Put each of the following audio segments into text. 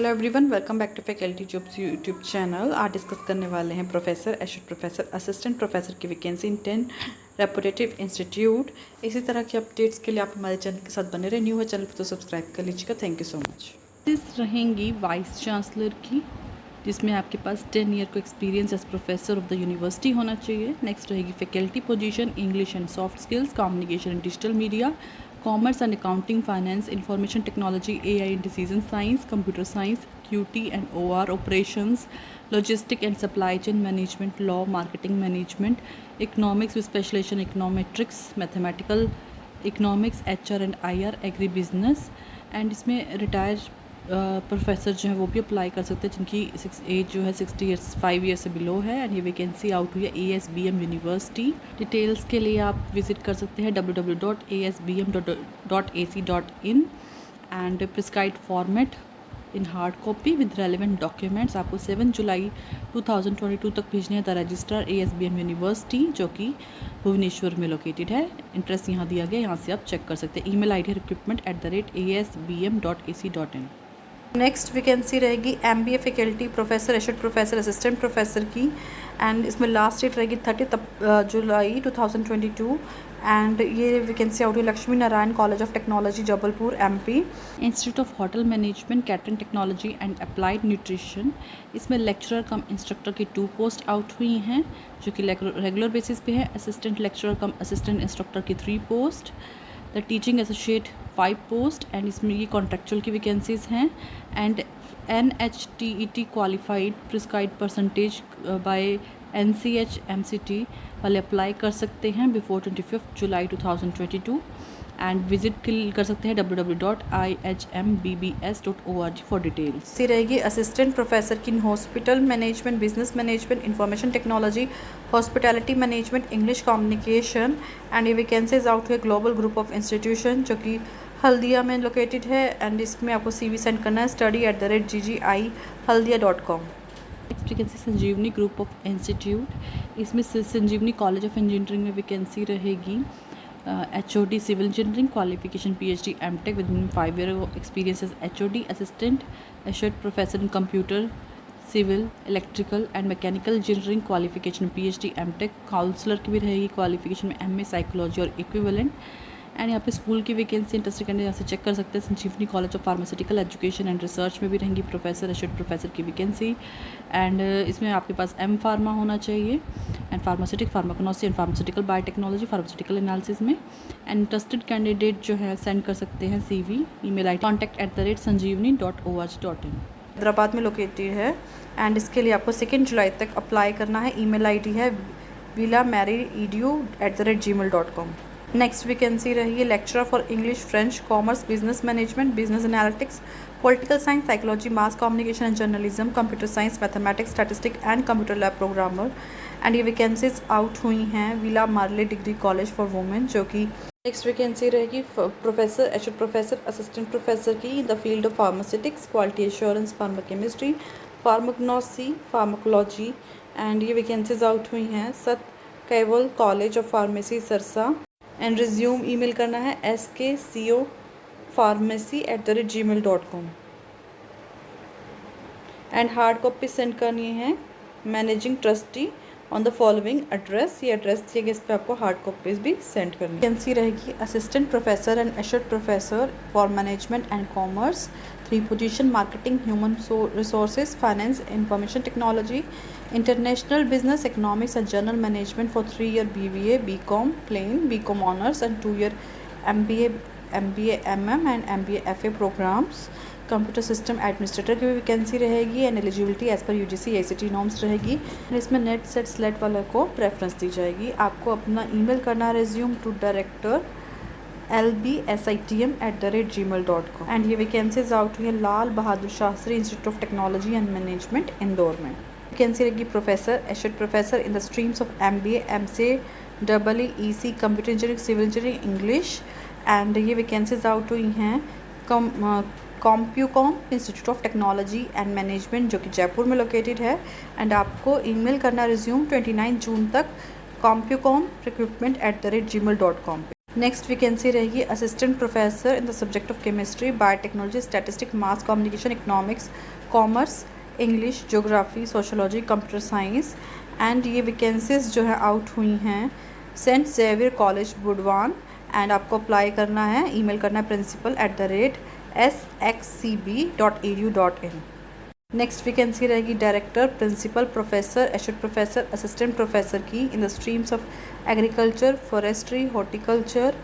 Hello everyone, welcome back to faculty jobs YouTube channel. आज discuss करने वाले हैं professor, associate professor, assistant professor की वैकेंसी इन 10 रेपुटेटिव इंस्टीट्यूट। इसी तरह की अपडेट्स के लिए आप हमारे चैनल के साथ बने रहे। न्यू है चैनल पर तो सब्सक्राइब कर लीजिएगा। Thank you so much. इस रहेंगी वाइस चांसलर की, जिसमें आपके पास 10 ईयर का experience as professor of the university होना चाहिए। नेक्स्ट रहेगी faculty position, English and soft skills, communication and digital media, commerce and accounting, finance, information technology, AI and decision science, computer science, QT and OR operations, logistic and supply chain management, law, marketing management, economics with specialisation econometrics, mathematical economics, HR and IR, agri business. And इसमें retire professor जो है वो भी apply कर सकते हैं जिनकी as जो है 60 ईयर्स 5 ईयर से बिलो है। एंड ये वैकेंसी आउट हुई है ASBM यूनिवर्सिटी। डिटेल्स के लिए आप विजिट कर सकते हैं www.asbm.ac.in। And prescribed format in hard copy with relevant documents आपको 7 जुलाई 2022 तक भेजने हैं द रजिस्ट्रार ASBM यूनिवर्सिटी, जो कि भुवनेश्वर में लोकेटेड है। इंटरेस्ट यहाँ दिया गया, यहाँ से आप चेक कर सकते हैं। Email ID recruitment@asbm.ac.in। Next vacancy रहेगी MBA faculty professor, associate professor, assistant professor की। एंड इसमें लास्ट डेट रहेगी 30 जुलाई 2022। एंड ये वैकेंसी आउट हुई Lakshmi Narayan college of technology Jabalpur MP। Institute of hotel management, catering technology and applied nutrition. इसमें lecturer कम instructor की 2 post out हुई हैं, जो कि रेगुलर बेसिस पे है। असिस्टेंट लेक्चरर कम असिस्टेंट इंस्ट्रक्टर की 3 post. The teaching associate 5 post. And इसमें ये कॉन्ट्रेक्चुअल की वैकेंसीज हैं। And NHTET qualified prescribed percentage by NCH MCT वाले अप्लाई कर सकते हैं बिफोर 25 जुलाई 2022। एंड विजिट कर सकते हैं www.ihmbbs.org फॉर डिटेल्स। सी रहेगी असिस्टेंट प्रोफेसर की hospital management, business management, information technology, hospitality management, English communication. And ये वैकेंसीज आउट हुए ग्लोबल ग्रुप ऑफ इंस्टीट्यूशन, जो कि हल्दिया में लोकेटेड है। एंड इसमें आपको CV सेंड करना है study@ggihaldia.com। Next vacancy Sanjivani group of institute. इसमें संजीवनी कॉलेज ऑफ इंजीनियरिंग में वैकेंसी रहेगी। HOD civil engineering, qualification PhD MTech with 5 year experience as HOD, assistant associate professor in computer, civil, electrical and mechanical engineering, qualification PhD MTech। Counsellor की भी रहेगी qualification में MA psychology और equivalent. And यहाँ पे school की vacancy interested candidate यहाँ से चेक कर सकते हैं। Sanjivani college of pharmaceutical education and research में भी रहेंगी प्रोफेसर, एसोसिएट प्रोफेसर की वैकेंसी। एंड इसमें आपके पास M.Pharma होना चाहिए, and pharmaceutic, pharmacognosy and pharmaceutical biotechnology, pharmaceutical analysis में। एंड इंटरेस्टेड कैंडिडेट जो है सेंड कर सकते हैं CV, email ID contact@sanjeevani.org.in। Hyderabad में लोकेटेड है। एंड इसके लिए आपको 2 जुलाई तक अप्लाई करना है। ईमेल ID है villamareedu@gmail.com। नेक्स्ट वैकेंसी रही है lecturer for English, French, commerce, business management, business analytics, political science, psychology, mass communication and journalism, computer science, mathematics, statistic and computer lab programmer. And ये vacancies out हुई हैं Villa Marie degree college for women, जो कि next vacancy रहेगी professor, associate professor, assistant professor की in the field of pharmaceutics, quality assurance, pharmachemistry, pharmacognosy, pharmacology. And ये vacancies out हुई हैं Sat Kaival college of pharmacy Sirsa. And resume email करना है skcopharmacy@gmail.com। And hard copy send करनी है managing trustee on the following address. ये address दिए गए, इस पर आपको हार्ड कॉपीज भी सेंड करनी है। वैकेंसी रहेगी assistant professor and associate professor for management and commerce, 3 position, marketing, human resources, finance, information technology, international business, economics and general management for 3 year BBA, BCom plain, BCom honours and 2 year MBA MM and MBA FA programmes. Computer system administrator की भी vacancy रहेगी। And eligibility as per UGC ICT norms रहेगी। And इसमें NET SET SLET वाले को preference दी जाएगी। आपको अपना ईमेल करना है resume to director lbsitm@gmail.com। And ये वैकेंसीज आउट हुई है Lal Bahadur Shastri institute of technology and management Indore में। वैकेंसी रहेगी professor, associate professor in the streams of MBA, MCA, EEC, computer engineering, civil engineering, English. And ये वैकेंसीज आउट हुई हैं Compucom institute of technology and management, जो कि जयपुर में लोकेटेड है। And आपको ईमेल करना रिज्यूम 29 जून तक compucom recruitment@gmail.com पे। नेक्स्ट वैकेंसी रहेगी assistant professor in the subject of chemistry, biotechnology, statistic, mass communication, economics, commerce, English, geography, sociology, computer science. And ये वैकेंसीज जो है आउट हुई हैं Saint Xavier college Burdwan. And आपको अप्लाई करना है, ईमेल करना है principal@sxcb.edu.in। नेक्स्ट वैकेंसी रहेगी director, principal, professor, associate professor, assistant professor की in the streams of agriculture, forestry, horticulture,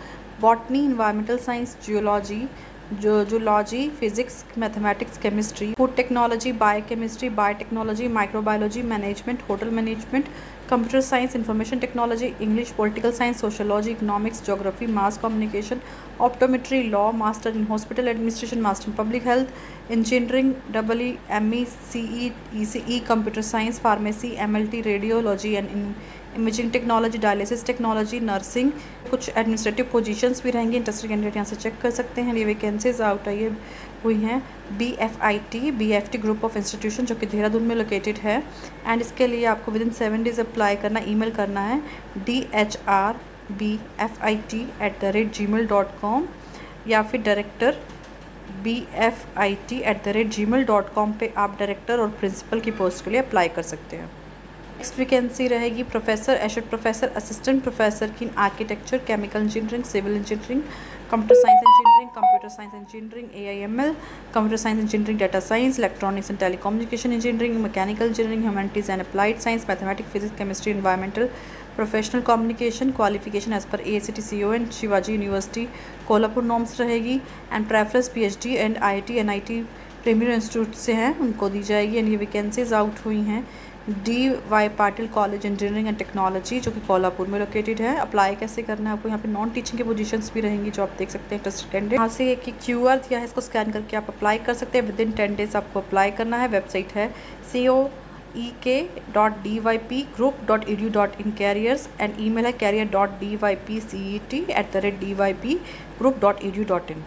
botany, environmental science, zoology, physics, mathematics, chemistry, food technology, biochemistry, biotechnology, microbiology, management, hotel management, computer science, information technology, English, political science, sociology, economics, geography, mass communication, optometry, law, master in hospital administration, master in public health, engineering, EE, CE, ECE, computer science, pharmacy, MLT, radiology and imaging technology, dialysis technology, nursing. कुछ administrative positions भी रहेंगी। Interested candidate यहाँ से check कर सकते हैं। ये vacancies out हुई हैं BFIT ग्रुप ऑफ इंस्टीट्यूशन जो कि देहरादून में लोकेटेड है। एंड इसके लिए आपको विदिन 7 डेज अप्लाई करना, ईमेल करना है dhrbfit@gmail.com या फिर डायरेक्टर bfit@gmail.com पे आप डायरेक्टर और प्रिंसिपल की पोस्ट के लिए अप्लाई कर सकते हैं। नेक्स्ट वैकेंसी रहेगी professor, associate professor, assistant professor की architecture, chemical engineering, civil engineering, computer science engineering, computer science engineering, AIML, computer science engineering, data science, electronics and telecommunication engineering, mechanical engineering, humanities and applied science, mathematics, physics, chemistry, environmental, professional communication, qualification as पर AICTE CON Shivaji university Kolhapur norms रहेगी। And preference PhD and IIT NIT premier institute से हैं उनको दी जाएगी। And ये vacancies out हुई हैं DY Patil college engineering and technology जो कि कोल्हापुर में लोकेटेड है। अप्लाई कैसे करना है आपको, यहाँ पे नॉन टीचिंग की पोजीशंस भी रहेंगी जो आप देख सकते हैं। इंटरेस्टेड कैंडिडेट यहाँ से एक QR दिया है, इसको स्कैन करके आप अप्लाई कर सकते हैं। विदिन 10 डेज आपको अप्लाई करना है। वेबसाइट है coek.dypgroup.edu.in कैरियर्स एंड ईमेल है career.dypcet@dypgroup.edu.in।